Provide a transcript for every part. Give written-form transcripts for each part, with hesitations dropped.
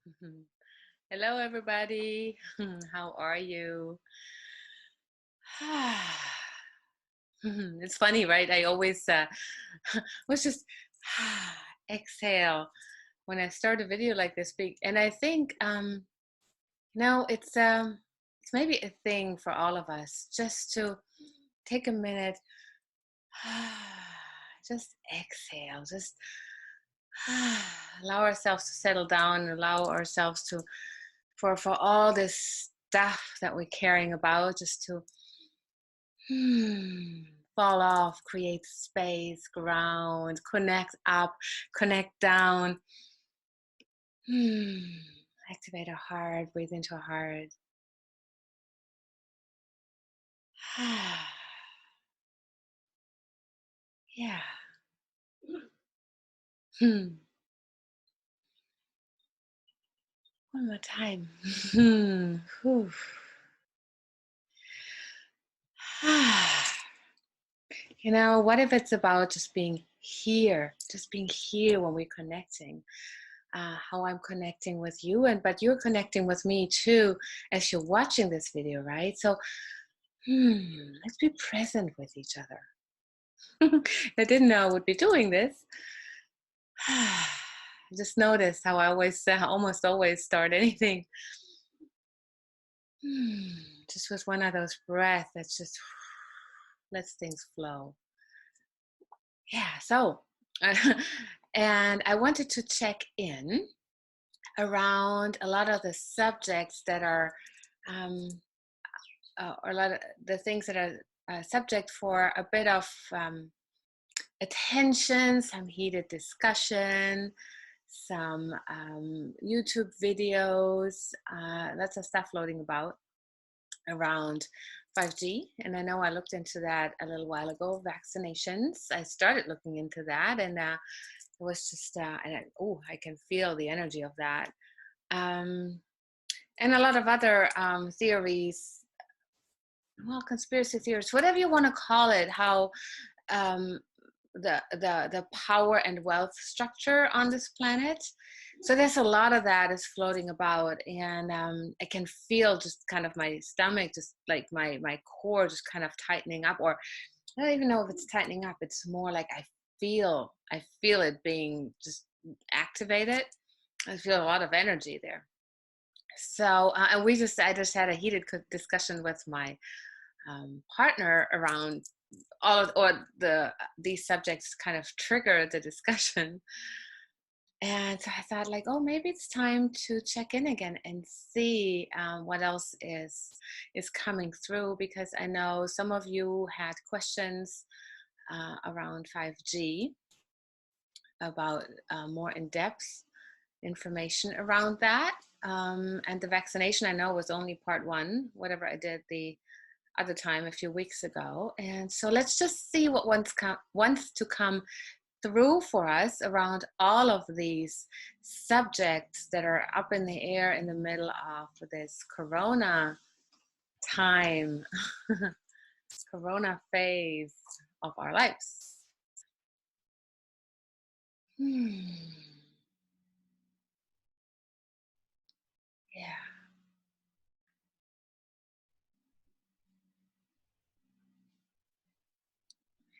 Mhm. Hello, everybody. How are you? It's funny, right? I always was just exhale when I start a video like this. And I think, it's maybe a thing for all of us just to take a minute, just exhale, just allow ourselves to settle down, and allow ourselves to for all this stuff that we're caring about, just to hmm, fall off, create space, ground, connect up, connect down. Hmm. Activate our heart, breathe into our heart. Yeah. Hmm. One more time. Whew. What if it's about just being here when we're connecting? How I'm connecting with you, but you're connecting with me too as you're watching this video, right? So let's be present with each other. I didn't know I would be doing this. Just notice how I always almost always start anything just with one of those breaths that's just lets things flow. Yeah, so and I wanted to check in around a lot of the subjects that are um, or a lot of the things that are subject for a bit of attention, some heated discussion, some YouTube videos, lots of stuff floating about around 5G. And I know I looked into that a little while ago, vaccinations. I started looking into that, and it was just, I can feel the energy of that. Um, and a lot of other theories, well, conspiracy theories, whatever you want to call it, how um, the power and wealth structure on this planet. So there's a lot of that is floating about, and I can feel just kind of my stomach, just like my core, just kind of tightening up, or I don't even know if it's tightening up. It's more like I feel it being just activated. I feel a lot of energy there. So and I just had a heated discussion with my partner around all of or these subjects kind of trigger the discussion. And so I thought, like, oh, maybe it's time to check in again and see what else is coming through, because I know some of you had questions around 5G, about more in-depth information around that. And the vaccination, I know, was only part one, whatever I did the other time a few weeks ago. And so let's just see what wants to come through for us around all of these subjects that are up in the air in the middle of this corona time, corona phase of our lives. Yeah,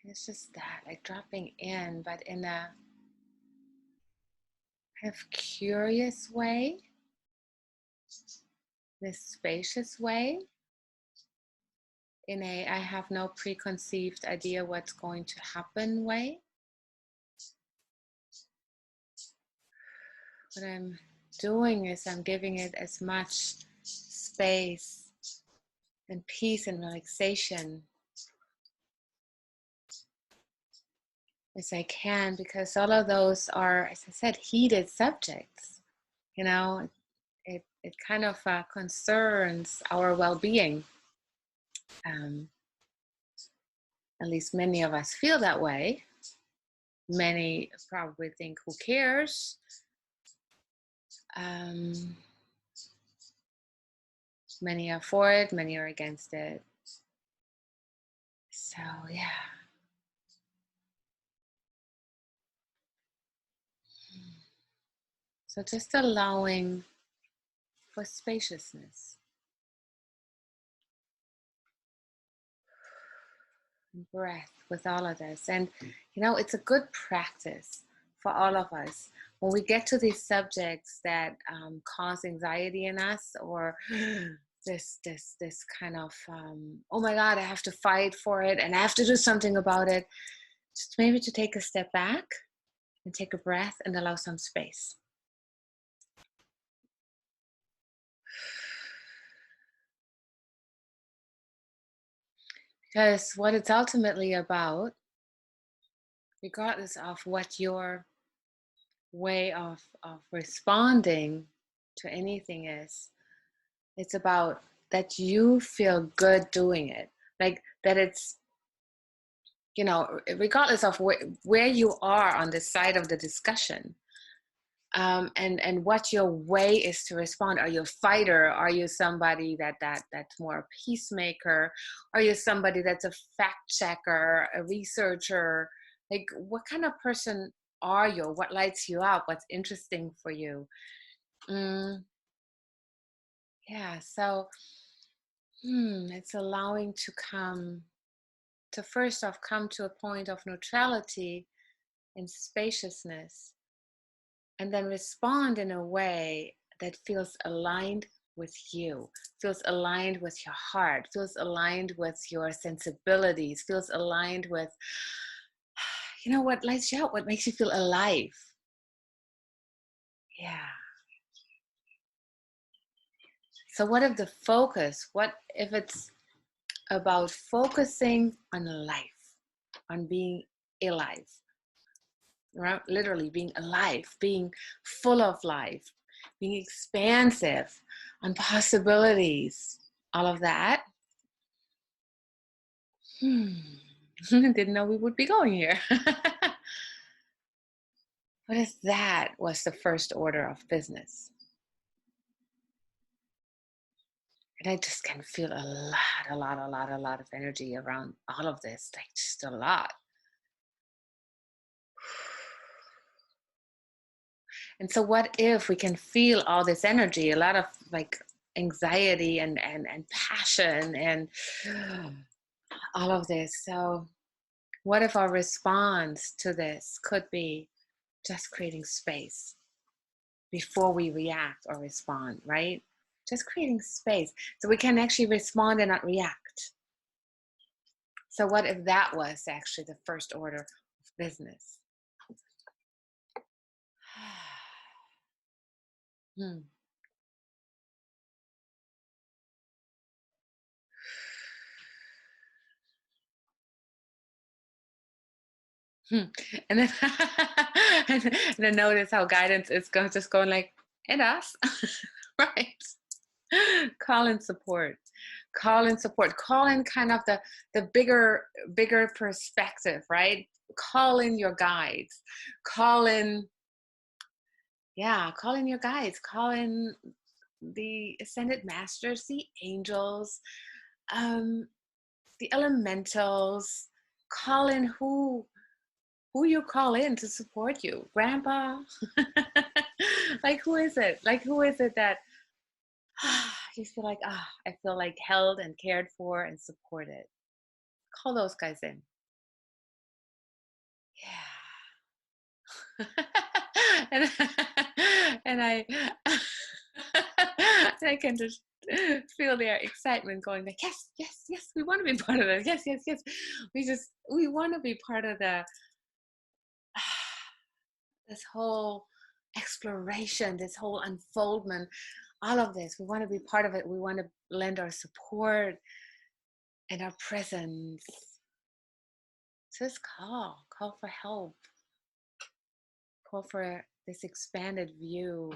it's just that, like dropping in, but in a kind of curious way, this spacious way, in a I have no preconceived idea what's going to happen way. What I'm doing is I'm giving it as much space and peace and relaxation as I can, because all of those are, as I said, heated subjects. It kind of concerns our well-being. Um, at least many of us feel that way. Many probably think, who cares? Um, Many are for it, many are against it. So, yeah. So just allowing for spaciousness. Breath with all of this. And, it's a good practice for all of us. When we get to these subjects that cause anxiety in us, or this kind of, oh my God, I have to fight for it and I have to do something about it, just maybe to take a step back and take a breath and allow some space. Because what it's ultimately about, regardless of what your way of responding to anything is, it's about that you feel good doing it. Like that it's, regardless of where you are on this side of the discussion, and what your way is to respond. Are you a fighter? Are you somebody that's more a peacemaker? Are you somebody that's a fact checker, a researcher? Like, what kind of person are you? What lights you up? What's interesting for you? Yeah, so it's allowing to first off come to a point of neutrality and spaciousness, and then respond in a way that feels aligned with you, feels aligned with your heart, feels aligned with your sensibilities, feels aligned with, what lights you up, what makes you feel alive. Yeah. So what if the focus, what if it's about focusing on life, on being alive, right? Literally being alive, being full of life, being expansive, on possibilities, all of that. Didn't know we would be going here. What if that was the first order of business? And I just can feel a lot of energy around all of this, like just a lot. And so what if we can feel all this energy, a lot of like anxiety and passion and all of this. So what if our response to this could be just creating space before we react or respond, right? Just creating space so we can actually respond and not react. So what if that was actually the first order of business? Hmm. Hmm. And then and then notice how guidance is just going like, and us, right? Call in support. Call in support. Call in kind of the bigger perspective, right? Call in your guides. Call in, yeah, call in your guides. Call in the ascended masters, the angels, um, the elementals. Call in who you call in to support you, grandpa. Like, who is it? Like, who is it that you feel like, I feel like held and cared for and supported? Call those guys in. Yeah. and, and I can just feel their excitement going like, yes, yes, yes, we want to be part of this. Yes, yes, yes. We want to be part of this whole exploration, this whole unfoldment, all of this. We want to be part of it. We want to lend our support and our presence. Just call for help, call for this expanded view.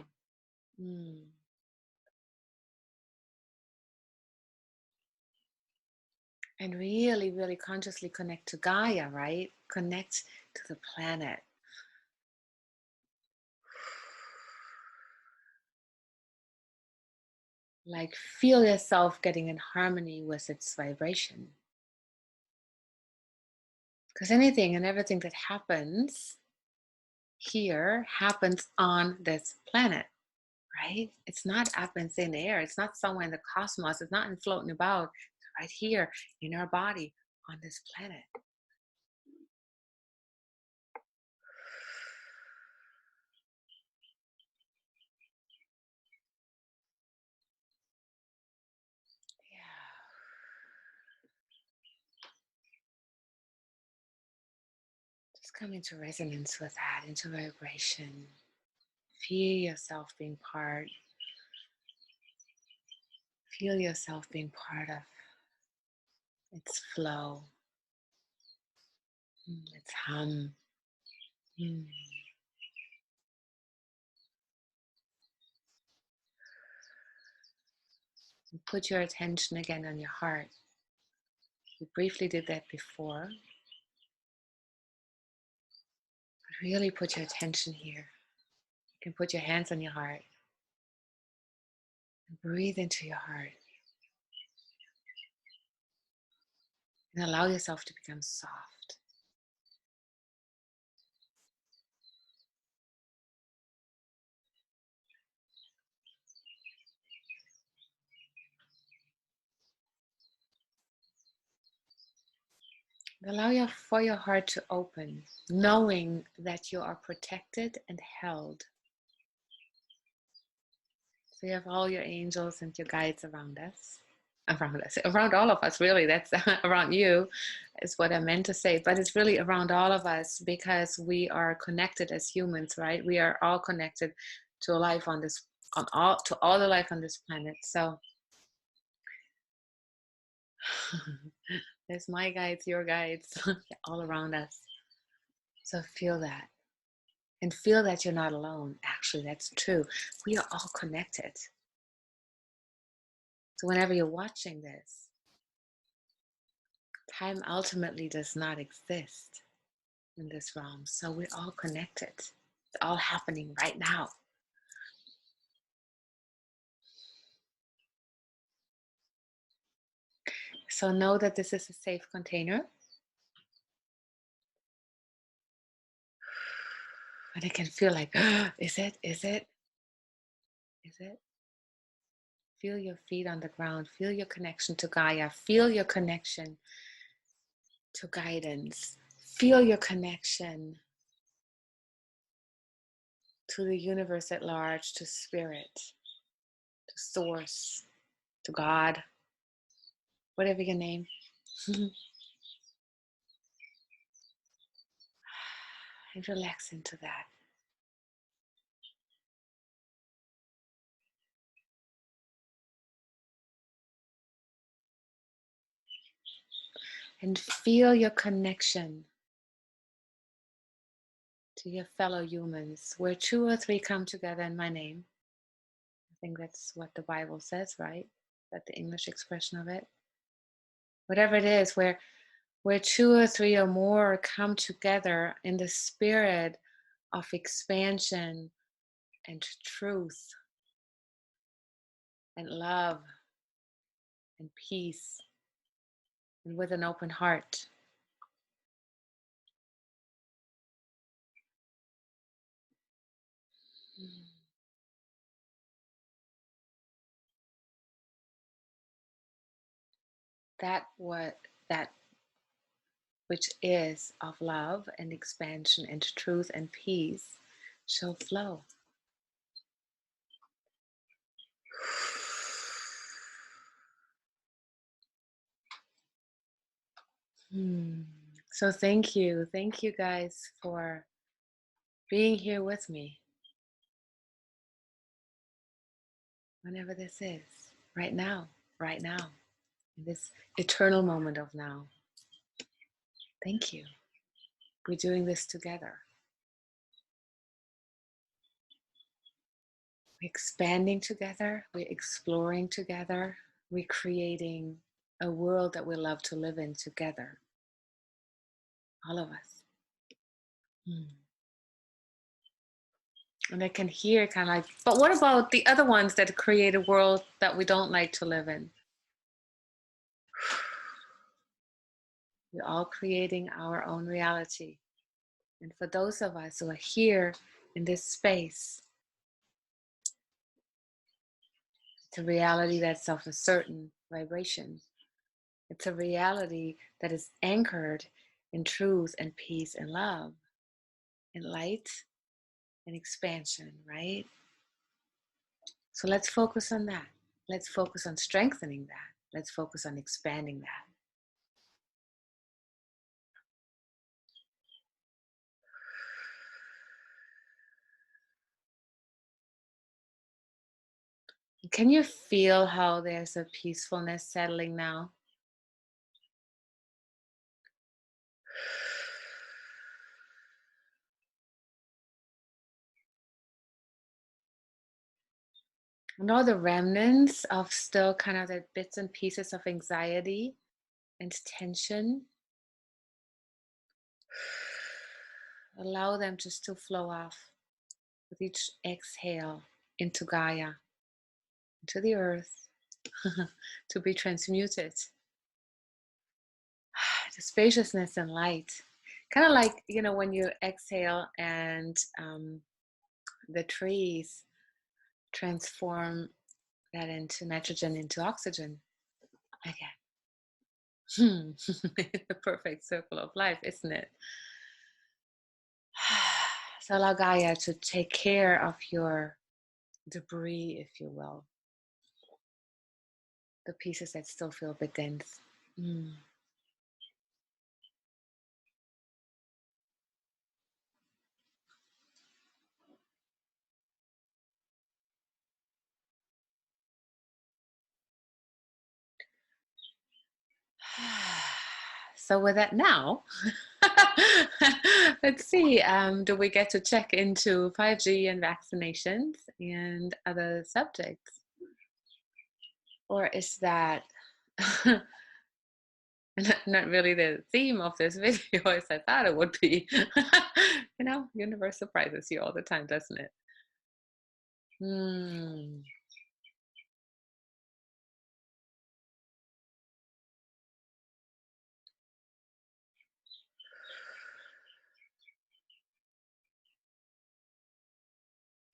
And really, really consciously connect to Gaia, right? Connect to the planet. Like, feel yourself getting in harmony with its vibration. Because anything and everything that happens here happens on this planet, right? It's not up in thin air. It's not somewhere in the cosmos. It's not in floating about. It's right here in our body on this planet. Yeah. Just come into resonance with that, into vibration. Feel yourself being part. Feel yourself being part of its flow, its hum. Mm. And put your attention again on your heart. We briefly did that before, but really put your attention here. You can put your hands on your heart and breathe into your heart and allow yourself to become soft. Allow for your heart to open, knowing that you are protected and held. So you have all your angels and your guides around all of us, really. That's around you, is what I meant to say. But it's really around all of us because we are connected as humans, right? We are all connected to life on this, to all the life on this planet. So there's my guides, your guides, all around us. So feel that. And feel that you're not alone. Actually, that's true. We are all connected. So whenever you're watching this, time ultimately does not exist in this realm. So we're all connected. It's all happening right now. So know that this is a safe container. And it can feel like, is it? Is it? Is it? Feel your feet on the ground. Feel your connection to Gaia. Feel your connection to guidance. Feel your connection to the universe at large, to spirit, to source, to God, whatever your name. And relax into that. And feel your connection to your fellow humans. Where two or three come together in my name. I think that's what the Bible says, right? That's the English expression of it. Whatever it is, where two or three or more come together in the spirit of expansion and truth and love and peace and with an open heart. That which is of love and expansion and truth and peace shall flow. So thank you guys for being here with me whenever this is, right now, in this eternal moment of now. Thank you. We're doing this together. We're expanding together, we're exploring together, we're creating a world that we love to live in together. All of us. And I can hear kind of like, but what about the other ones that create a world that we don't like to live in? We're all creating our own reality. And for those of us who are here in this space, It's a reality that's of a certain vibration. It's a reality that is anchored in truth and peace and love and light and expansion, right? So let's focus on that. Let's focus on strengthening that. Let's focus on expanding that. Can you feel how there's a peacefulness settling now? And all the remnants of still kind of the bits and pieces of anxiety and tension, allow them just to flow off with each exhale into Gaia, into the earth, to be transmuted to spaciousness and light. Kind of like, when you exhale and the trees transform that into nitrogen, into oxygen again. The perfect circle of life, isn't it? So allow Gaia to take care of your debris, if you will, the pieces that still feel a bit dense. So with that now, let's see, do we get to check into 5G and vaccinations and other subjects? Or is that not really the theme of this video as I thought it would be? Universe surprises you all the time, doesn't it?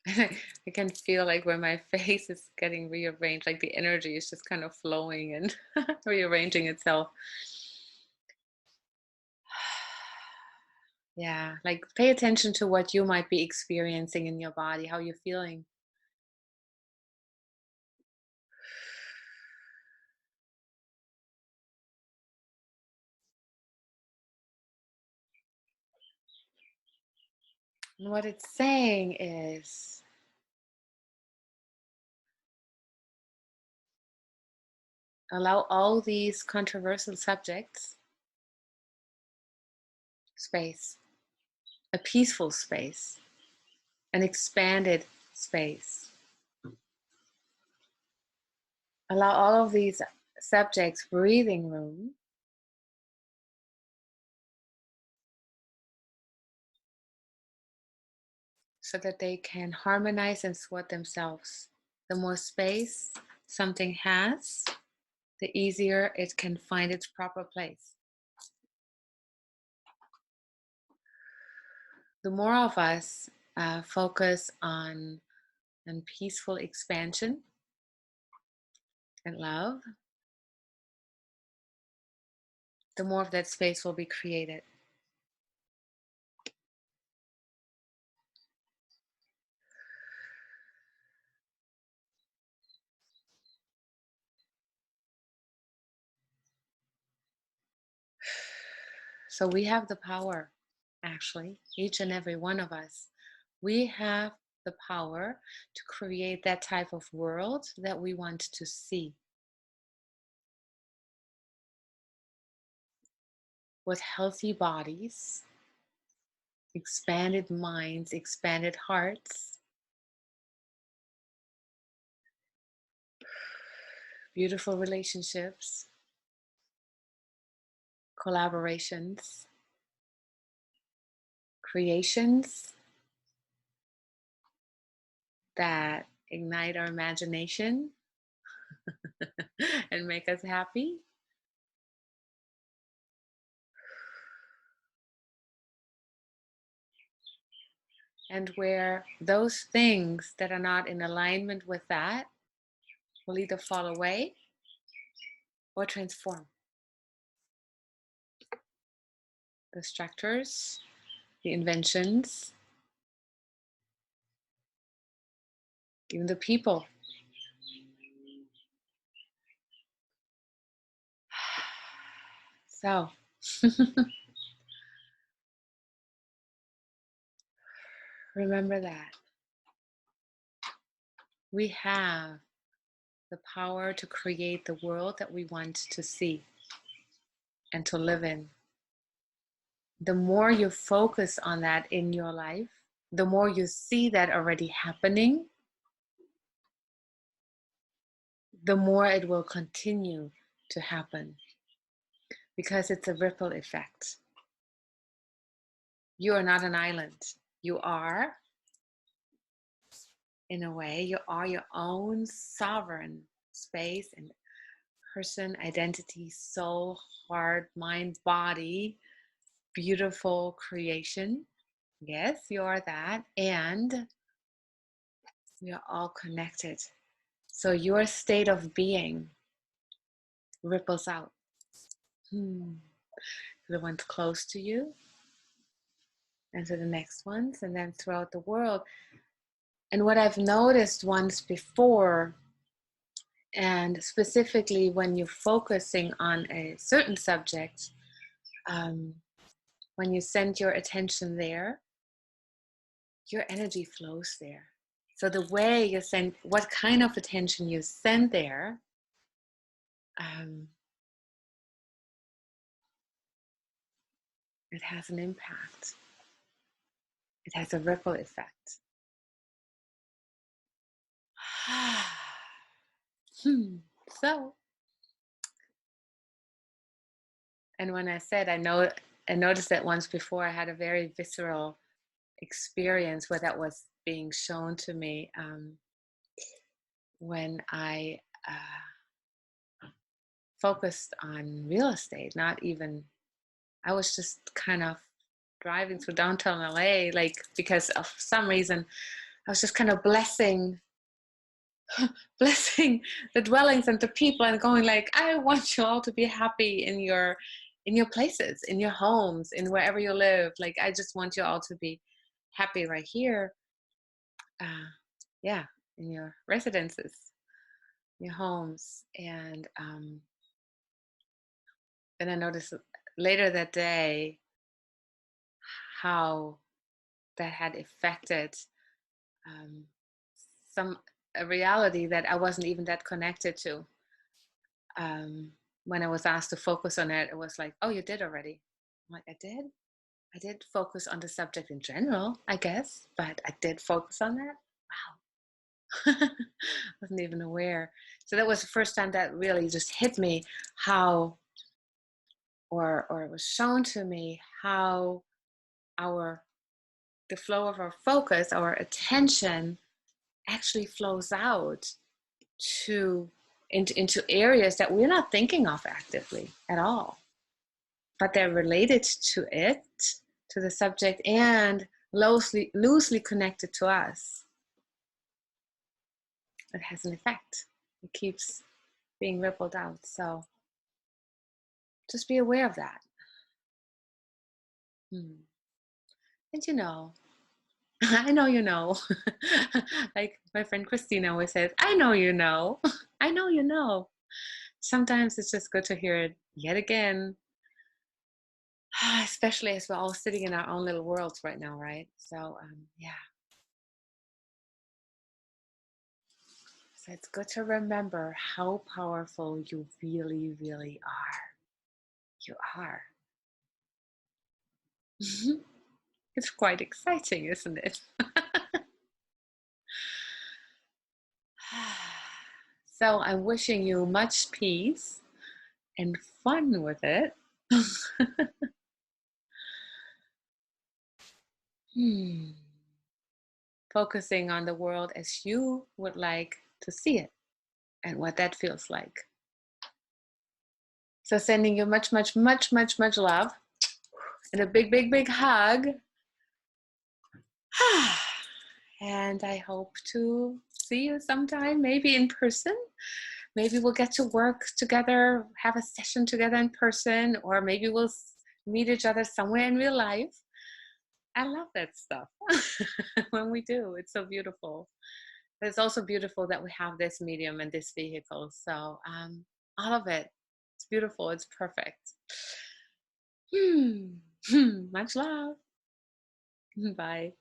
I can feel like when my face is getting rearranged, like the energy is just kind of flowing and rearranging itself. Yeah, like pay attention to what you might be experiencing in your body, how you're feeling. And what it's saying is allow all these controversial subjects space, a peaceful space, an expanded space. Allow all of these subjects breathing room so that they can harmonize and sort themselves. The more space something has, the easier it can find its proper place. The more of us focus on peaceful expansion and love, the more of that space will be created. So we have the power, actually, each and every one of us. We have the power to create that type of world that we want to see. With healthy bodies, expanded minds, expanded hearts, beautiful relationships, collaborations, creations that ignite our imagination and make us happy. And where those things that are not in alignment with that will either fall away or transform. The structures, the inventions, even the people. So, remember that we have the power to create the world that we want to see and to live in. The more you focus on that in your life, the more you see that already happening, the more it will continue to happen, because it's a ripple effect. You are not an island. You are, in a way, you are your own sovereign space and person, identity, soul, heart, mind, body, beautiful creation. Yes, you are that. And we are all connected. So your state of being ripples out. The ones close to you, and to the next ones, and then throughout the world. And what I've noticed once before, and specifically when you're focusing on a certain subject, when you send your attention there, your energy flows there. So the way you send, what kind of attention you send there, it has an impact. It has a ripple effect. So, and when I said, I noticed that once before, I had a very visceral experience where that was being shown to me, when I focused on real estate. Not even, I was just kind of driving through downtown LA, like, because of some reason I was just kind of blessing the dwellings and the people, and going like, I want you all to be happy in your places, in your homes, in wherever you live. Like, I just want you all to be happy right here. Yeah, in your residences, your homes. And then I noticed later that day how that had affected a reality that I wasn't even that connected to. When I was asked to focus on it, it was like, oh, you did already. I'm like, I did focus on the subject in general, I guess, but I did focus on that. Wow. Wasn't even aware. So that was the first time that really just hit me, how, or it was shown to me how the flow of our focus, our attention, actually flows out into areas that we're not thinking of actively at all, but they're related to it, to the subject, and loosely connected to us. It has an effect. It keeps being rippled out. So just be aware of that. And you know, I know you know. Like my friend Christina always says, I know you know. I know you know. Sometimes it's just good to hear it yet again, especially as we're all sitting in our own little worlds right now, right? So, yeah. So it's good to remember how powerful you really, really are. You are. It's quite exciting, isn't it? So I'm wishing you much peace and fun with it. Focusing on the world as you would like to see it and what that feels like. So sending you much, much, much, much, much love and a big, big, big hug. And I hope to see you sometime, maybe in person. Maybe we'll get to work together, have a session together in person, or maybe we'll meet each other somewhere in real life. I love that stuff when we do. It's so beautiful. But it's also beautiful that we have this medium and this vehicle. So all of it, it's beautiful. It's perfect. Much love. Bye.